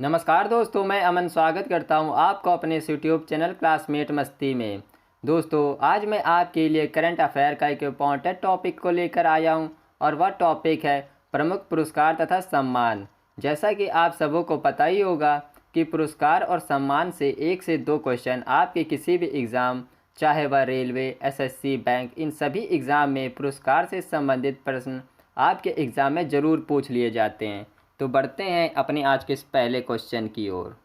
नमस्कार दोस्तों, मैं अमन स्वागत करता हूं आपको अपने इस यूट्यूब चैनल क्लासमेट मस्ती में। दोस्तों, आज मैं आपके लिए करंट अफेयर का एक इम्पॉर्टेंट टॉपिक को लेकर आया हूं और वह टॉपिक है प्रमुख पुरस्कार तथा सम्मान। जैसा कि आप सबों को पता ही होगा कि पुरस्कार और सम्मान से 1 से 2 क्वेश्चन आपके किसी भी एग्ज़ाम, चाहे वह रेलवे, एसएससी, बैंक, इन सभी एग्ज़ाम में पुरस्कार से संबंधित प्रश्न आपके एग्ज़ाम में ज़रूर पूछ लिए जाते हैं। तो बढ़ते हैं अपने आज के इस पहले क्वेश्चन की ओर।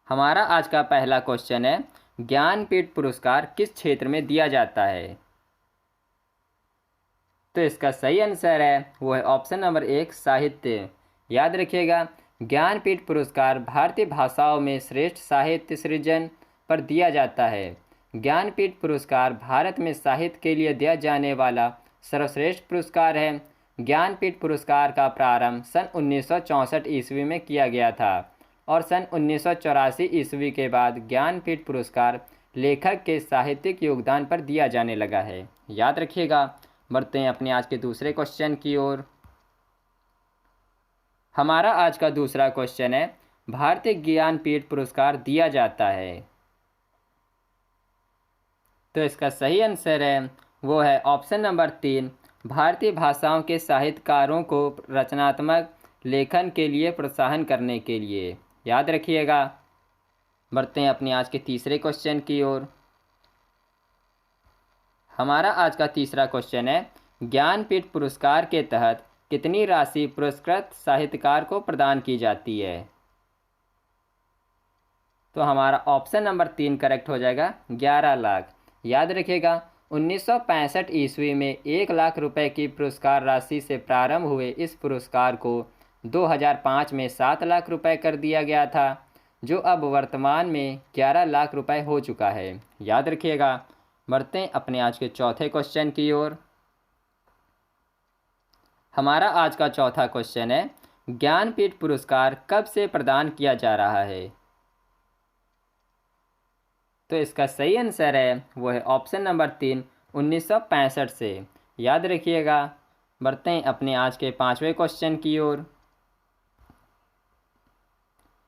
हमारा आज का पहला क्वेश्चन है, ज्ञानपीठ पुरस्कार किस क्षेत्र में दिया जाता है? तो इसका सही आंसर है वो है ऑप्शन नंबर 1, साहित्य। याद रखिएगा, ज्ञानपीठ पुरस्कार भारतीय भाषाओं में श्रेष्ठ साहित्य सृजन पर दिया जाता है। ज्ञानपीठ पुरस्कार भारत में साहित्य के लिए दिया जाने वाला सर्वश्रेष्ठ पुरस्कार है। ज्ञानपीठ पुरस्कार का प्रारंभ सन 1964 ईस्वी में किया गया था और सन 1984 ईस्वी के बाद ज्ञानपीठ पुरस्कार लेखक के साहित्यिक योगदान पर दिया जाने लगा है। याद रखिएगा। बढ़ते हैं अपने आज के दूसरे क्वेश्चन की ओर। हमारा आज का दूसरा क्वेश्चन है, भारतीय ज्ञानपीठ पुरस्कार दिया जाता है। तो इसका सही आंसर है वो है ऑप्शन नंबर 3, भारतीय भाषाओं के साहित्यकारों को रचनात्मक लेखन के लिए प्रोत्साहन करने के लिए। याद रखिएगा। बढ़ते हैं अपने आज के तीसरे क्वेश्चन की ओर। हमारा आज का तीसरा क्वेश्चन है, ज्ञानपीठ पुरस्कार के तहत कितनी राशि पुरस्कृत साहित्यकार को प्रदान की जाती है? तो हमारा ऑप्शन नंबर 3 करेक्ट हो जाएगा, 11 लाख। याद रखिएगा, 1965 ईस्वी में 1 लाख रुपए की पुरस्कार राशि से प्रारंभ हुए इस पुरस्कार को 2005 में 7 लाख रुपए कर दिया गया था, जो अब वर्तमान में 11 लाख रुपए हो चुका है। याद रखिएगा। बढ़ते हैं अपने आज के चौथे क्वेश्चन की ओर। हमारा आज का चौथा क्वेश्चन है, ज्ञानपीठ पुरस्कार कब से प्रदान किया जा रहा है? तो इसका सही आंसर है वो है ऑप्शन नंबर 3, 1965 से। याद रखिएगा। बढ़ते हैं अपने आज के पांचवें क्वेश्चन की ओर।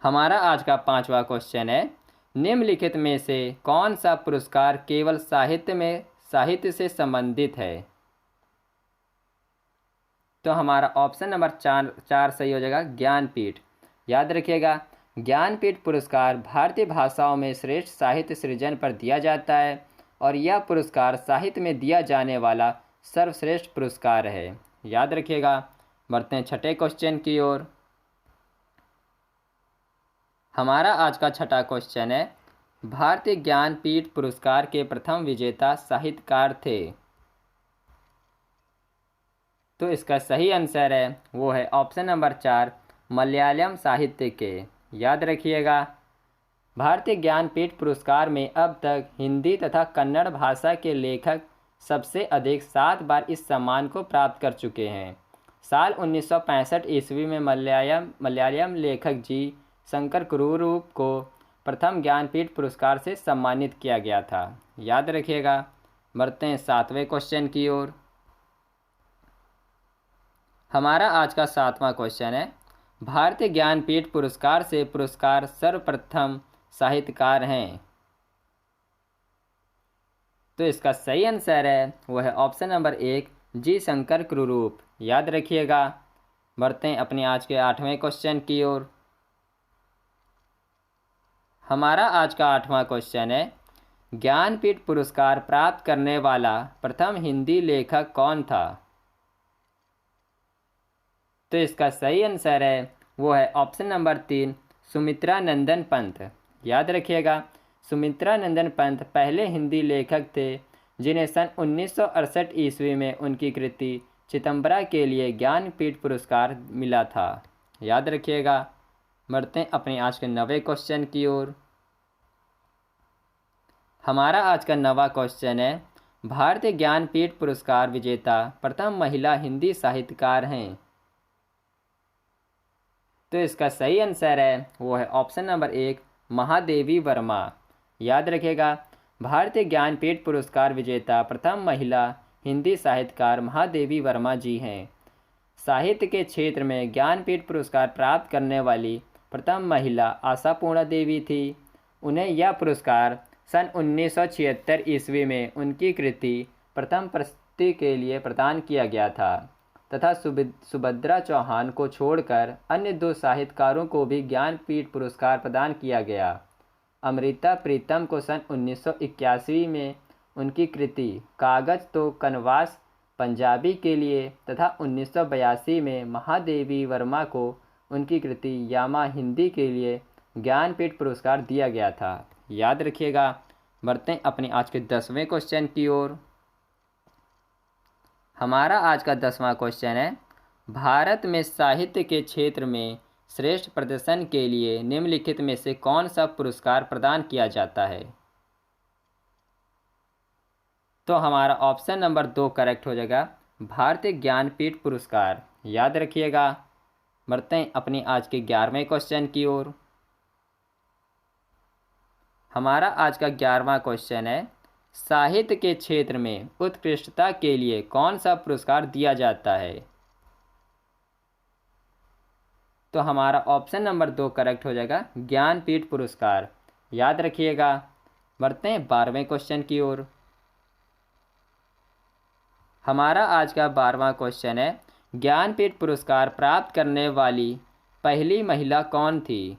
हमारा आज का पांचवा क्वेश्चन है, निम्नलिखित में से कौन सा पुरस्कार केवल साहित्य से संबंधित है? तो हमारा ऑप्शन नंबर 4 सही हो जाएगा, ज्ञानपीठ। याद रखिएगा, ज्ञानपीठ पुरस्कार भारतीय भाषाओं में श्रेष्ठ साहित्य सृजन पर दिया जाता है और यह पुरस्कार साहित्य में दिया जाने वाला सर्वश्रेष्ठ पुरस्कार है। याद रखिएगा। बढ़ते हैं छठे क्वेश्चन की ओर। हमारा आज का छठा क्वेश्चन है, भारतीय ज्ञानपीठ पुरस्कार के प्रथम विजेता साहित्यकार थे। तो इसका सही आंसर है वो है ऑप्शन नंबर 4, मलयालम साहित्य के। याद रखिएगा, भारतीय ज्ञानपीठ पुरस्कार में अब तक हिंदी तथा कन्नड़ भाषा के लेखक सबसे अधिक 7 बार इस सम्मान को प्राप्त कर चुके हैं। साल 1965 ईस्वी में मलयालम लेखक जी शंकर कुरुरूप को प्रथम ज्ञानपीठ पुरस्कार से सम्मानित किया गया था। याद रखिएगा। बढ़ते हैं 7वें क्वेश्चन की ओर। हमारा आज का 7वां क्वेश्चन है, भारतीय ज्ञानपीठ पुरस्कार से पुरस्कार सर्वप्रथम साहित्यकार हैं। तो इसका सही आंसर है वो है ऑप्शन नंबर 1, जी शंकर कुरुरूप। याद रखिएगा। बढ़ते हैं अपने आज के 8वें क्वेश्चन की ओर। हमारा आज का 8वां क्वेश्चन है, ज्ञानपीठ पुरस्कार प्राप्त करने वाला प्रथम हिंदी लेखक कौन था? तो इसका सही आंसर है वो है ऑप्शन नंबर 3, सुमित्रा नंदन पंत। याद रखिएगा, सुमित्रा नंदन पंत पहले हिंदी लेखक थे जिन्हें सन 1968 ईस्वी में उनकी कृति चितंबरा के लिए ज्ञानपीठ पुरस्कार मिला था। याद रखिएगा। बढ़ते हैं अपने आज के 9वें क्वेश्चन की ओर। हमारा आज का 9वां क्वेश्चन है, भारतीय ज्ञानपीठ पुरस्कार विजेता प्रथम महिला हिंदी साहित्यकार हैं। तो इसका सही आंसर है वो है ऑप्शन नंबर 1, महादेवी वर्मा। याद रखिएगा, भारतीय ज्ञानपीठ पुरस्कार विजेता प्रथम महिला हिंदी साहित्यकार महादेवी वर्मा जी हैं। साहित्य के क्षेत्र में ज्ञानपीठ पुरस्कार प्राप्त करने वाली प्रथम महिला आशापूर्णा देवी थी। उन्हें यह पुरस्कार सन 1976 ईस्वी में उनकी कृति प्रथम प्रस्तुति के लिए प्रदान किया गया था तथा सुभद्रा चौहान को छोड़कर अन्य 2 साहित्यकारों को भी ज्ञानपीठ पुरस्कार प्रदान किया गया। अमृता प्रीतम को सन 1981 में उनकी कृति कागज तो कनवास पंजाबी के लिए तथा 1982 में महादेवी वर्मा को उनकी कृति यामा हिंदी के लिए ज्ञानपीठ पुरस्कार दिया गया था। याद रखिएगा। बढ़ते हैं अपने आज के 10वें क्वेश्चन की ओर। हमारा आज का 10वां क्वेश्चन है, भारत में साहित्य के क्षेत्र में श्रेष्ठ प्रदर्शन के लिए निम्नलिखित में से कौन सा पुरस्कार प्रदान किया जाता है? तो हमारा ऑप्शन नंबर 2 करेक्ट हो जाएगा, भारतीय ज्ञानपीठ पुरस्कार। याद रखिएगा। बढ़ते हैं अपनी आज के 11वें क्वेश्चन की ओर। हमारा आज का 11वां क्वेश्चन है, साहित्य के क्षेत्र में उत्कृष्टता के लिए कौन सा पुरस्कार दिया जाता है? तो हमारा ऑप्शन नंबर 2 करेक्ट हो जाएगा, ज्ञानपीठ पुरस्कार। याद रखिएगा। बढ़ते हैं 12वें क्वेश्चन की ओर। हमारा आज का 12वां क्वेश्चन है, ज्ञानपीठ पुरस्कार प्राप्त करने वाली पहली महिला कौन थी?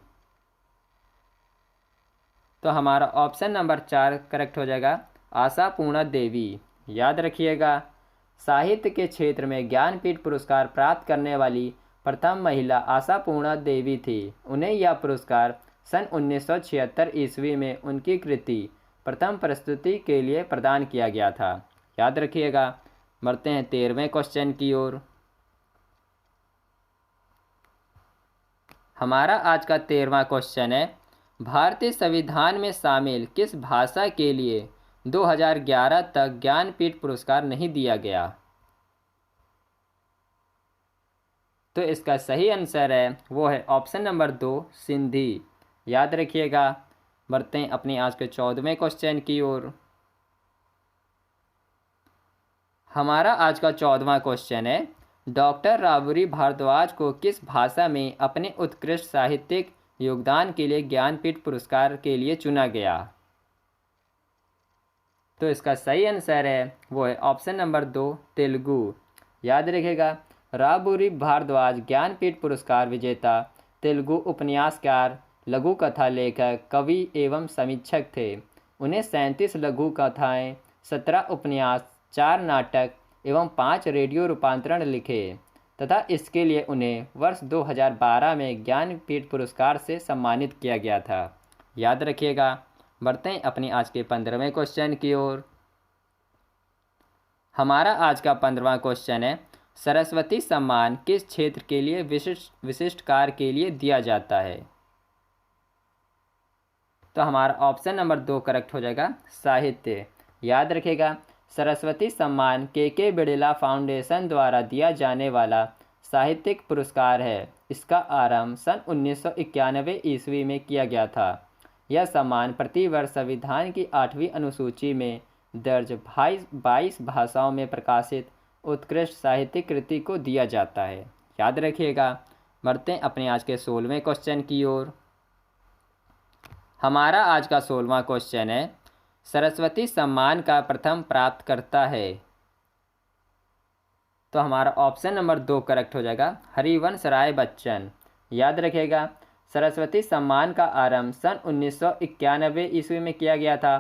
तो हमारा ऑप्शन नंबर 4 करेक्ट हो जाएगा, आशापूर्णा देवी। याद रखिएगा। साहित्य के क्षेत्र में ज्ञानपीठ पुरस्कार प्राप्त करने वाली प्रथम महिला आशापूर्णा देवी थी। उन्हें यह पुरस्कार सन 1976 ईस्वी में उनकी कृति प्रथम प्रस्तुति के लिए प्रदान किया गया था। याद रखिएगा। बढ़ते हैं 13वें क्वेश्चन की ओर। हमारा आज का 13वां क्वेश्चन है, भारतीय संविधान में शामिल किस भाषा के लिए 2011 तक ज्ञानपीठ पुरस्कार नहीं दिया गया? तो इसका सही आंसर है वो है ऑप्शन नंबर 2 सिंधी। याद रखिएगा। बढ़ते हैं अपने आज के 14वें क्वेश्चन की ओर। हमारा आज का 14वां क्वेश्चन है, डॉक्टर राबड़ी भारद्वाज को किस भाषा में अपने उत्कृष्ट साहित्यिक योगदान के लिए ज्ञानपीठ पुरस्कार के लिए चुना गया? तो इसका सही आंसर है वो है ऑप्शन नंबर 2 तेलुगु। याद रखिएगा। राबड़ी भारद्वाज ज्ञानपीठ पुरस्कार विजेता तेलुगु उपन्यासकार, लघु कथा लेखक, कवि एवं समीक्षक थे। उन्हें 37 लघु कथाएँ, 17 उपन्यास, 4 नाटक एवं 5 रेडियो रूपांतरण लिखे तथा इसके लिए उन्हें वर्ष 2012 में ज्ञानपीठ पुरस्कार से सम्मानित किया गया था। याद रखिएगा। बढ़ते हैं अपनी आज के 15वें क्वेश्चन की ओर। हमारा आज का 15वां क्वेश्चन है, सरस्वती सम्मान किस क्षेत्र के लिए विशिष्ट कार्य के लिए दिया जाता है? तो हमारा ऑप्शन नंबर 2 करेक्ट हो जाएगा, साहित्य। याद रखिएगा। सरस्वती सम्मान के बिड़ला फाउंडेशन द्वारा दिया जाने वाला साहित्यिक पुरस्कार है। इसका आरंभ सन 1991 ईस्वी में किया गया था। यह सम्मान प्रतिवर्ष संविधान की 8वीं अनुसूची में दर्ज 22 भाषाओं में प्रकाशित उत्कृष्ट साहित्यिक कृति को दिया जाता है। याद रखिएगा। बढ़ते हैं अपने आज के 16वें क्वेश्चन की ओर। हमारा आज का 16वां क्वेश्चन है, सरस्वती सम्मान का प्रथम प्राप्तकर्ता है? तो हमारा ऑप्शन नंबर 2 करेक्ट हो जाएगा, हरिवंश राय बच्चन। याद रखिएगा। सरस्वती सम्मान का आरंभ सन 1991 ईस्वी में किया गया था।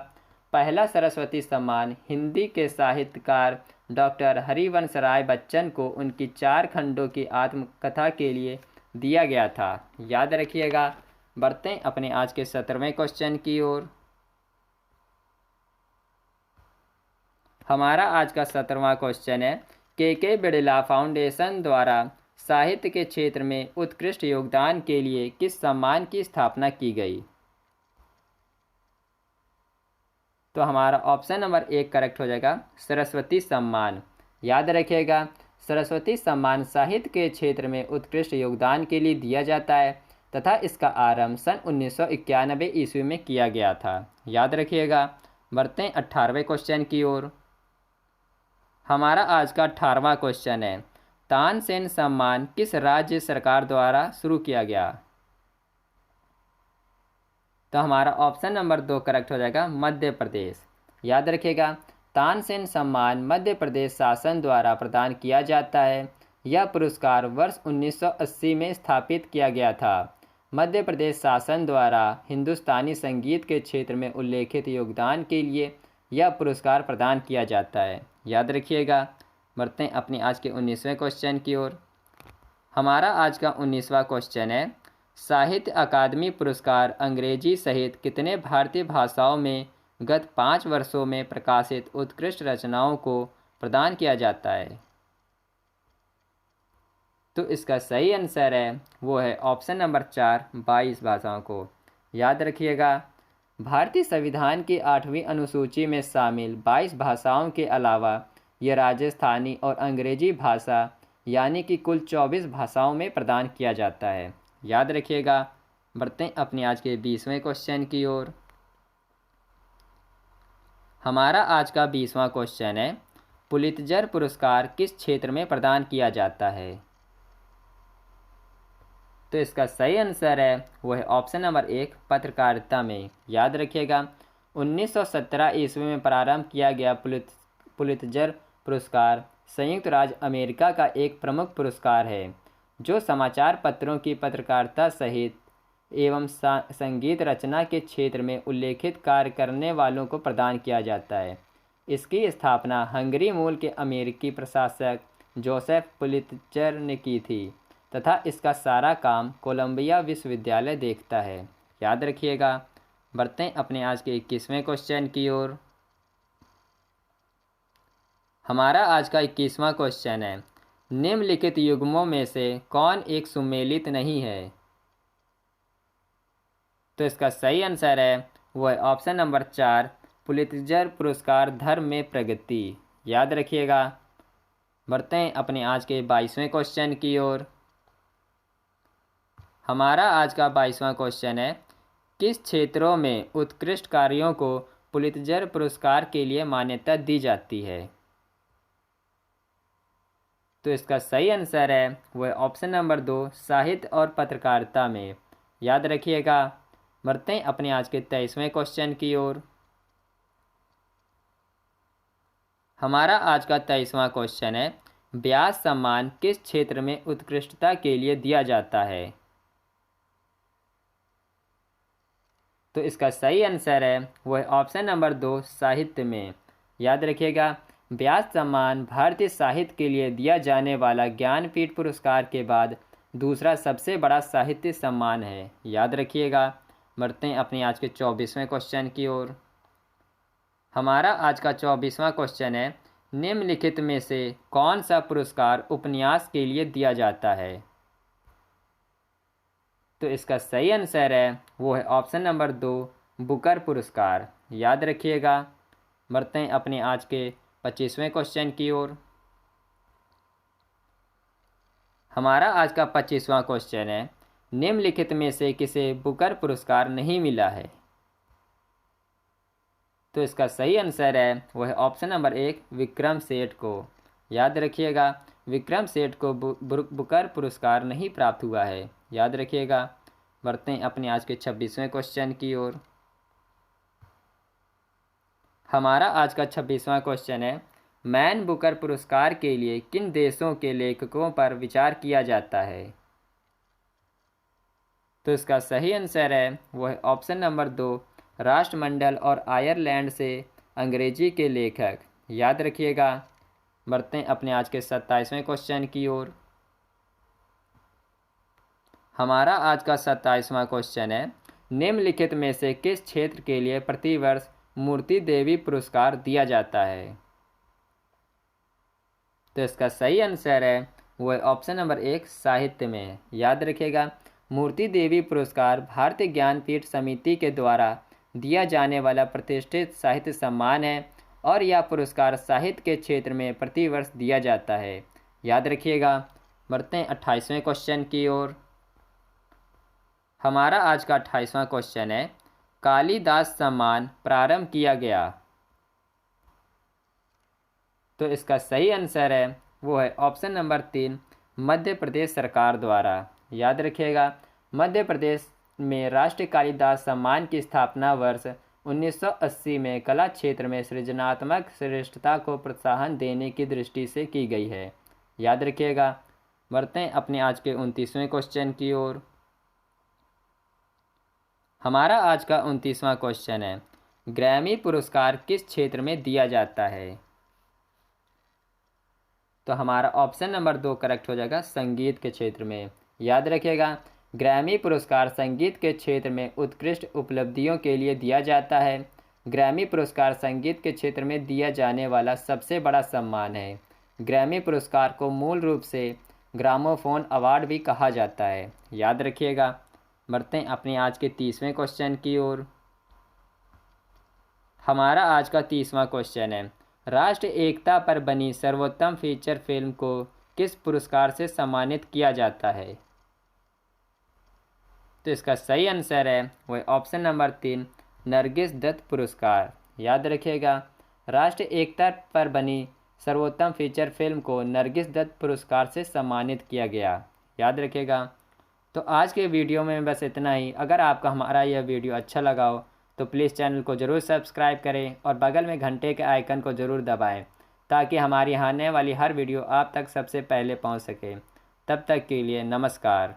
पहला सरस्वती सम्मान हिंदी के साहित्यकार डॉक्टर हरिवंश राय बच्चन को उनकी 4 खंडों की आत्मकथा के लिए दिया गया था। याद रखिएगा। बढ़ते हैं अपने आज के 17वें क्वेश्चन की ओर। हमारा आज का 17वां क्वेश्चन है, के बिड़ला फाउंडेशन द्वारा साहित्य के क्षेत्र में उत्कृष्ट योगदान के लिए किस सम्मान की स्थापना की गई? तो हमारा ऑप्शन नंबर 1 करेक्ट हो जाएगा, सरस्वती सम्मान। याद रखिएगा। सरस्वती सम्मान साहित्य के क्षेत्र में उत्कृष्ट योगदान के लिए दिया जाता है तथा इसका आरंभ सन 1991 ईस्वी में किया गया था। याद रखिएगा। बढ़ते हैं 18वें क्वेश्चन की ओर। हमारा आज का 18वां क्वेश्चन है, तानसेन सम्मान किस राज्य सरकार द्वारा शुरू किया गया? तो हमारा ऑप्शन नंबर 2 करेक्ट हो जाएगा, मध्य प्रदेश। याद रखिएगा, तानसेन सम्मान मध्य प्रदेश शासन द्वारा प्रदान किया जाता है। यह पुरस्कार वर्ष 1980 में स्थापित किया गया था। मध्य प्रदेश शासन द्वारा हिंदुस्तानी संगीत के क्षेत्र में उल्लेखित योगदान के लिए यह पुरस्कार प्रदान किया जाता है। याद रखिएगा। बढ़ते हैं अपनी आज के 19वें क्वेश्चन की ओर। हमारा आज का 19वां क्वेश्चन है, साहित्य अकादमी पुरस्कार अंग्रेजी सहित कितने भारतीय भाषाओं में गत 5 वर्षों में प्रकाशित उत्कृष्ट रचनाओं को प्रदान किया जाता है? तो इसका सही आंसर है वो है ऑप्शन नंबर 4, 22 भाषाओं को। याद रखिएगा, भारतीय संविधान की 8वीं अनुसूची में शामिल 22 भाषाओं के अलावा यह राजस्थानी और अंग्रेजी भाषा यानी कि कुल 24 भाषाओं में प्रदान किया जाता है। याद रखिएगा। बढ़ते हैं अपने आज के 20वें क्वेश्चन की ओर। हमारा आज का 20वां क्वेश्चन है, पुलित्जर पुरस्कार किस क्षेत्र में प्रदान किया जाता है? तो इसका सही आंसर है वो है ऑप्शन नंबर 1, पत्रकारिता में। याद रखिएगा, 1917 ईस्वी में प्रारंभ किया गया पुलित्जर पुरस्कार संयुक्त राज्य अमेरिका का एक प्रमुख पुरस्कार है जो समाचार पत्रों की पत्रकारिता सहित एवं संगीत रचना के क्षेत्र में उल्लेखित कार्य करने वालों को प्रदान किया जाता है। इसकी स्थापना हंगरी मूल के अमेरिकी प्रशासक जोसेफ पुलित्जर ने की थी तथा इसका सारा काम कोलंबिया विश्वविद्यालय देखता है। याद रखिएगा। बढ़ते हैं अपने आज के 21वें क्वेश्चन की ओर। हमारा आज का 21वां क्वेश्चन है, निम्नलिखित युग्मों में से कौन एक सुमेलित नहीं है? तो इसका सही आंसर है वो है ऑप्शन नंबर 4, पुलित्जर पुरस्कार धर्म में प्रगति। याद रखिएगा। बढ़ते हैं अपने आज के 22वें क्वेश्चन की ओर। हमारा आज का 22वां क्वेश्चन है, किस क्षेत्रों में उत्कृष्ट कार्यों को पुलित्जर पुरस्कार के लिए मान्यता दी जाती है? तो इसका सही आंसर है वो है ऑप्शन नंबर 2, साहित्य और पत्रकारिता में। याद रखिएगा। बढ़ते हैं अपने आज के 23वें क्वेश्चन की ओर। हमारा आज का 23वां क्वेश्चन है, व्यास सम्मान किस क्षेत्र में उत्कृष्टता के लिए दिया जाता है? तो इसका सही आंसर है वो है ऑप्शन नंबर 2, साहित्य में। याद रखिएगा, व्यास सम्मान भारतीय साहित्य के लिए दिया जाने वाला ज्ञानपीठ पुरस्कार के बाद दूसरा सबसे बड़ा साहित्य सम्मान है। याद रखिएगा। बढ़ते हैं अपने आज के 24वें क्वेश्चन की ओर। हमारा आज का 24वां क्वेश्चन है, निम्नलिखित में से कौन सा पुरस्कार उपन्यास के लिए दिया जाता है? तो इसका सही आंसर है वो है ऑप्शन नंबर 2, बुकर पुरस्कार। याद रखिएगा। बढ़ते हैं अपने आज के 25वें क्वेश्चन की ओर। हमारा आज का 25वां क्वेश्चन है, निम्नलिखित में से किसे बुकर पुरस्कार नहीं मिला है? तो इसका सही आंसर है वो है ऑप्शन नंबर 1, विक्रम सेठ को। याद रखिएगा, विक्रम सेठ को बुकर पुरस्कार नहीं प्राप्त हुआ है। याद रखिएगा। बढ़ते हैं अपने आज के 26वें क्वेश्चन की ओर। हमारा आज का 26वां क्वेश्चन है, मैन बुकर पुरस्कार के लिए किन देशों के लेखकों पर विचार किया जाता है? तो इसका सही आंसर है वो है ऑप्शन नंबर 2, राष्ट्रमंडल और आयरलैंड से अंग्रेजी के लेखक। याद रखिएगा। बढ़ते हैं अपने आज के 27वें क्वेश्चन की ओर। हमारा आज का 27वां क्वेश्चन है, निम्नलिखित में से किस क्षेत्र के लिए प्रतिवर्ष मूर्ति देवी पुरस्कार दिया जाता है? तो इसका सही आंसर है वो है ऑप्शन नंबर 1, साहित्य में। याद रखिएगा, मूर्ति देवी पुरस्कार भारतीय ज्ञानपीठ समिति के द्वारा दिया जाने वाला प्रतिष्ठित साहित्य सम्मान है और यह पुरस्कार साहित्य के क्षेत्र में प्रतिवर्ष दिया जाता है। याद रखिएगा। बढ़ते हैं 28वें क्वेश्चन की ओर। हमारा आज का 28वां क्वेश्चन है, कालिदास सम्मान प्रारंभ किया गया? तो इसका सही आंसर है वो है ऑप्शन नंबर 3, मध्य प्रदेश सरकार द्वारा। याद रखिएगा, मध्य प्रदेश में राष्ट्रीय कालिदास सम्मान की स्थापना वर्ष 1980 में कला क्षेत्र में सृजनात्मक श्रेष्ठता को प्रोत्साहन देने की दृष्टि से की गई है। याद रखिएगा। बढ़ते हैं अपने आज के 29वें क्वेश्चन की ओर। हमारा आज का 29वां क्वेश्चन है, ग्रैमी पुरस्कार किस क्षेत्र में दिया जाता है? तो हमारा ऑप्शन नंबर 2 करेक्ट हो जाएगा, संगीत के क्षेत्र में। याद रखिएगा, ग्रैमी पुरस्कार संगीत के क्षेत्र में उत्कृष्ट उपलब्धियों के लिए दिया जाता है। ग्रैमी पुरस्कार संगीत के क्षेत्र में दिया जाने वाला सबसे बड़ा सम्मान है। ग्रैमी पुरस्कार को मूल रूप से ग्रामोफोन अवार्ड भी कहा जाता है। याद रखिएगा। बढ़ते हैं अपने आज के 30वें क्वेश्चन की ओर। हमारा आज का 30वां क्वेश्चन है, राष्ट्र एकता पर बनी सर्वोत्तम फीचर फिल्म को किस पुरस्कार से सम्मानित किया जाता है? तो इसका सही आंसर है वह ऑप्शन नंबर 3, नरगिस दत्त पुरस्कार। याद रखिएगा, राष्ट्रीय एकता पर बनी सर्वोत्तम फीचर फिल्म को नरगिस दत्त पुरस्कार से सम्मानित किया गया। याद रखिएगा। तो आज के वीडियो में बस इतना ही। अगर आपको हमारा यह वीडियो अच्छा लगा हो तो प्लीज़ चैनल को ज़रूर सब्सक्राइब करें और बगल में घंटे के आइकन को ज़रूर दबाएं ताकि हमारी आने वाली हर वीडियो आप तक सबसे पहले पहुंच सके। तब तक के लिए नमस्कार।